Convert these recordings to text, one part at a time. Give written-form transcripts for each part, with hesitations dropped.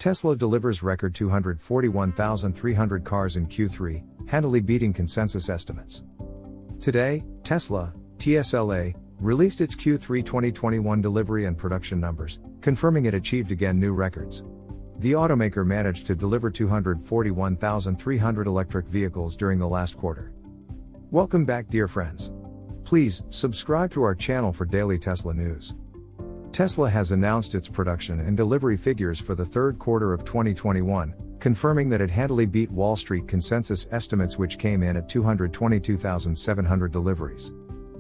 Tesla delivers record 241,300 cars in Q3, handily beating consensus estimates. Today, Tesla, TSLA, released its Q3 2021 delivery and production numbers, confirming it achieved again new records. The automaker managed to deliver 241,300 electric vehicles during the last quarter. Welcome back, dear friends. Please, subscribe to our channel for daily Tesla news. Tesla has announced its production and delivery figures for the third quarter of 2021, confirming that it handily beat Wall Street consensus estimates, which came in at 222,700 deliveries.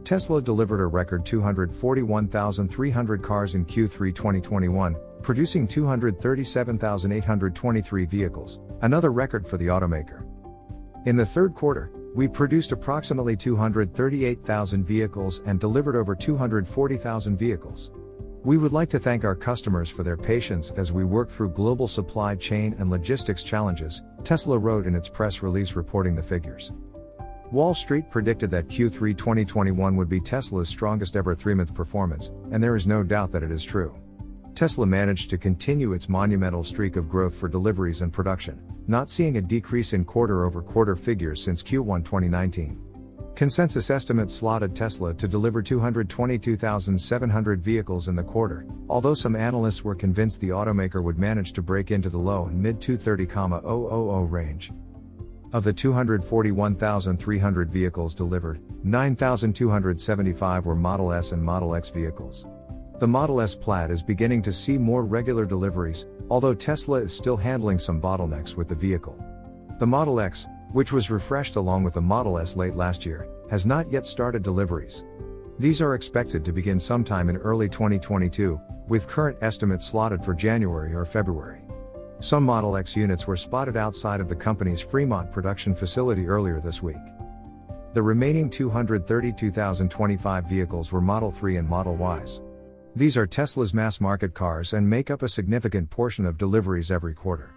Tesla delivered a record 241,300 cars in Q3 2021, producing 237,823 vehicles, another record for the automaker. In the third quarter, we produced approximately 238,000 vehicles and delivered over 240,000 vehicles. We would like to thank our customers for their patience as we work through global supply chain and logistics challenges, Tesla wrote in its press release reporting the figures. Wall Street predicted that Q3 2021 would be Tesla's strongest ever three-month performance, and there is no doubt that it is true. Tesla managed to continue its monumental streak of growth for deliveries and production, not seeing a decrease in quarter-over-quarter figures since Q1 2019. Consensus estimates slotted Tesla to deliver 222,700 vehicles in the quarter, although some analysts were convinced the automaker would manage to break into the low and mid 230,000 range. Of the 241,300 vehicles delivered, 9,275 were Model S and Model X vehicles. The Model S Plaid is beginning to see more regular deliveries, although Tesla is still handling some bottlenecks with the vehicle. The Model X, which was refreshed along with the Model S late last year, has not yet started deliveries. These are expected to begin sometime in early 2022, with current estimates slotted for January or February. Some Model X units were spotted outside of the company's Fremont production facility earlier this week. The remaining 232,025 vehicles were Model 3 and Model Ys. These are Tesla's mass-market cars and make up a significant portion of deliveries every quarter.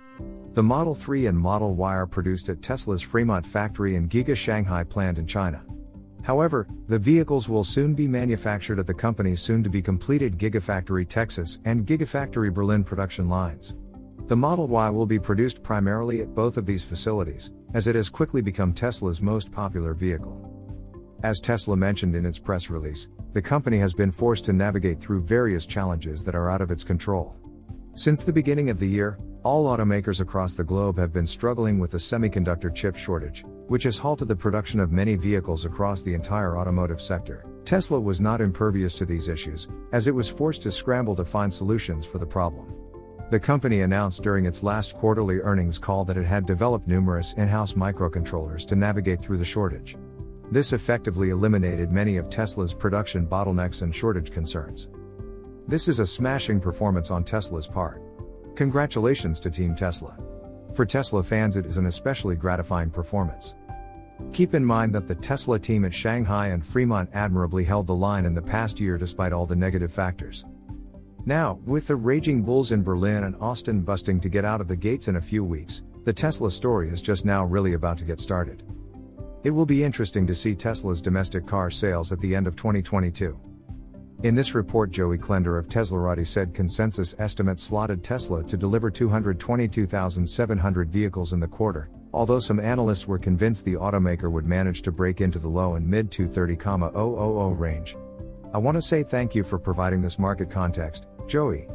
The Model 3 and Model Y are produced at Tesla's Fremont factory and Giga Shanghai plant in China. However, the vehicles will soon be manufactured at the company's soon-to-be-completed Gigafactory Texas and Gigafactory Berlin production lines. The Model Y will be produced primarily at both of these facilities, as it has quickly become Tesla's most popular vehicle. As Tesla mentioned in its press release, the company has been forced to navigate through various challenges that are out of its control. Since the beginning of the year, all automakers across the globe have been struggling with the semiconductor chip shortage, which has halted the production of many vehicles across the entire automotive sector. Tesla was not impervious to these issues, as it was forced to scramble to find solutions for the problem. The company announced during its last quarterly earnings call that it had developed numerous in-house microcontrollers to navigate through the shortage. This effectively eliminated many of Tesla's production bottlenecks and shortage concerns. This is a smashing performance on Tesla's part. Congratulations to Team Tesla. For Tesla fans, it is an especially gratifying performance. Keep in mind that the Tesla team at Shanghai and Fremont admirably held the line in the past year despite all the negative factors. Now, with the raging bulls in Berlin and Austin busting to get out of the gates in a few weeks, the Tesla story is just now really about to get started. It will be interesting to see Tesla's domestic car sales at the end of 2022. In this report, Joey Klender of Teslarati said consensus estimates slotted Tesla to deliver 222,700 vehicles in the quarter, although some analysts were convinced the automaker would manage to break into the low and mid 230,000 range. I want to say thank you for providing this market context, Joey.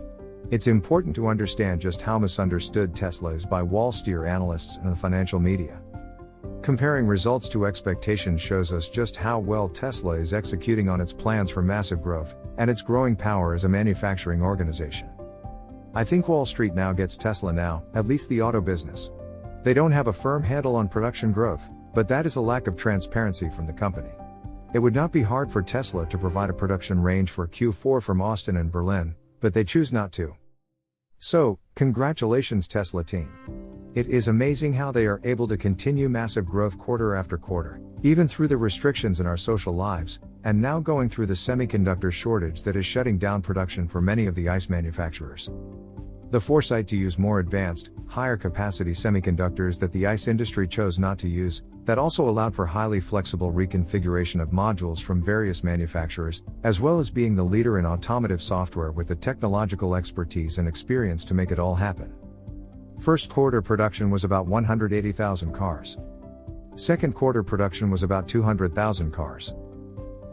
It's important to understand just how misunderstood Tesla is by Wall Street analysts and the financial media. Comparing results to expectations shows us just how well Tesla is executing on its plans for massive growth, and its growing power as a manufacturing organization. I think Wall Street now gets Tesla now, at least the auto business. They don't have a firm handle on production growth, but that is a lack of transparency from the company. It would not be hard for Tesla to provide a production range for Q4 from Austin and Berlin, but they choose not to. So, congratulations Tesla team. It is amazing how they are able to continue massive growth quarter after quarter, even through the restrictions in our social lives, and now going through the semiconductor shortage that is shutting down production for many of the ICE manufacturers. The foresight to use more advanced, higher capacity semiconductors that the ICE industry chose not to use, that also allowed for highly flexible reconfiguration of modules from various manufacturers, as well as being the leader in automotive software with the technological expertise and experience to make it all happen. First quarter production was about 180,000 cars. Second quarter production was about 200,000 cars.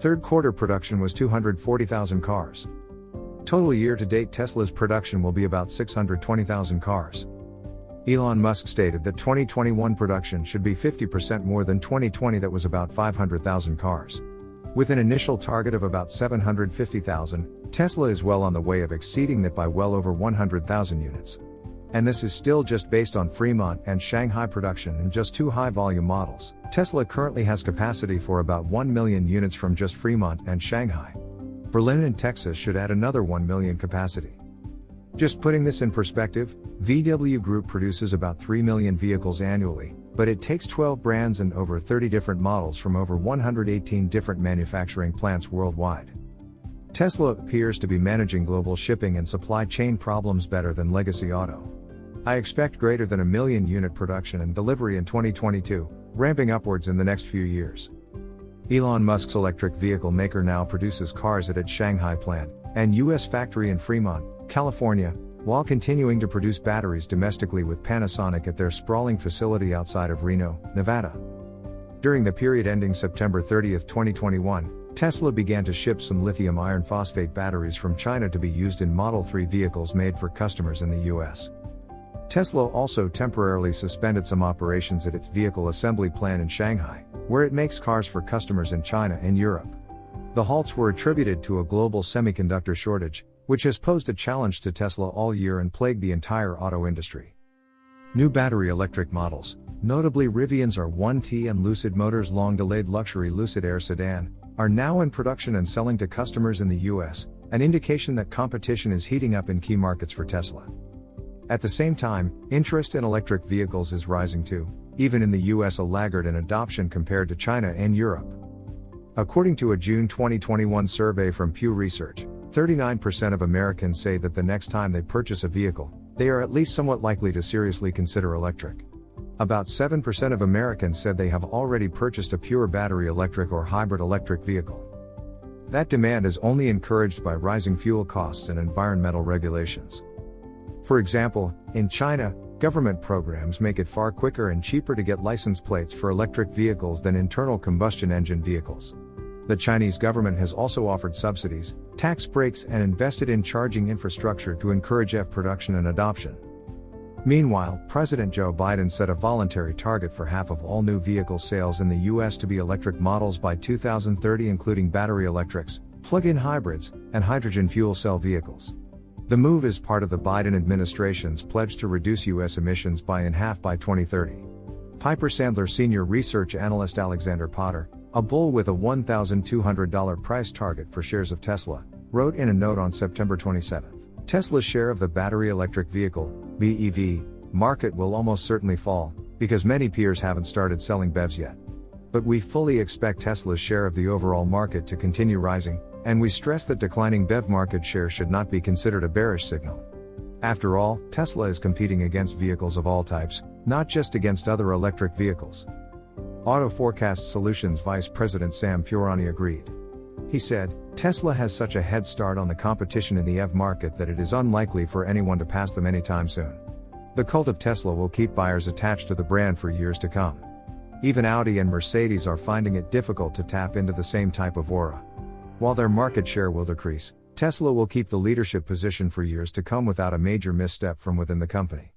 Third quarter production was 240,000 cars. Total year-to-date Tesla's production will be about 620,000 cars. Elon Musk stated that 2021 production should be 50% more than 2020, that was about 500,000 cars. With an initial target of about 750,000, Tesla is well on the way of exceeding that by well over 100,000 units. And this is still just based on Fremont and Shanghai production and just two high-volume models. Tesla currently has capacity for about 1 million units from just Fremont and Shanghai. Berlin and Texas should add another 1 million capacity. Just putting this in perspective, VW Group produces about 3 million vehicles annually, but it takes 12 brands and over 30 different models from over 118 different manufacturing plants worldwide. Tesla appears to be managing global shipping and supply chain problems better than legacy auto. I expect greater than 1 million unit production and delivery in 2022, ramping upwards in the next few years. Elon Musk's electric vehicle maker now produces cars at its Shanghai plant and US factory in Fremont, California, while continuing to produce batteries domestically with Panasonic at their sprawling facility outside of Reno, Nevada. During the period ending September 30, 2021, Tesla began to ship some lithium iron phosphate batteries from China to be used in Model 3 vehicles made for customers in the US. Tesla also temporarily suspended some operations at its vehicle assembly plant in Shanghai, where it makes cars for customers in China and Europe. The halts were attributed to a global semiconductor shortage, which has posed a challenge to Tesla all year and plagued the entire auto industry. New battery electric models, notably Rivian's R1T and Lucid Motors' long-delayed luxury Lucid Air sedan, are now in production and selling to customers in the US, an indication that competition is heating up in key markets for Tesla. At the same time, interest in electric vehicles is rising too, even in the US, a laggard in adoption compared to China and Europe. According to a June 2021 survey from Pew Research, 39% of Americans say that the next time they purchase a vehicle, they are at least somewhat likely to seriously consider electric. About 7% of Americans said they have already purchased a pure battery electric or hybrid electric vehicle. That demand is only encouraged by rising fuel costs and environmental regulations. For example, in China, government programs make it far quicker and cheaper to get license plates for electric vehicles than internal combustion engine vehicles. The Chinese government has also offered subsidies, tax breaks, and invested in charging infrastructure to encourage EV production and adoption. Meanwhile, President Joe Biden set a voluntary target for half of all new vehicle sales in the US to be electric models by 2030, including battery electrics, plug-in hybrids, and hydrogen fuel cell vehicles. The move is part of the Biden administration's pledge to reduce US emissions by in half by 2030. Piper Sandler senior research analyst Alexander Potter, a bull with a $1,200 price target for shares of Tesla, wrote in a note on September 27. Tesla's share of the battery electric vehicle, BEV, market will almost certainly fall, because many peers haven't started selling BEVs yet. But we fully expect Tesla's share of the overall market to continue rising, and we stress that declining BEV market share should not be considered a bearish signal. After all, Tesla is competing against vehicles of all types, not just against other electric vehicles. Auto Forecast Solutions Vice President Sam Fiorani agreed. He said, Tesla has such a head start on the competition in the EV market that it is unlikely for anyone to pass them anytime soon. The cult of Tesla will keep buyers attached to the brand for years to come. Even Audi and Mercedes are finding it difficult to tap into the same type of aura. While their market share will decrease, Tesla will keep the leadership position for years to come without a major misstep from within the company.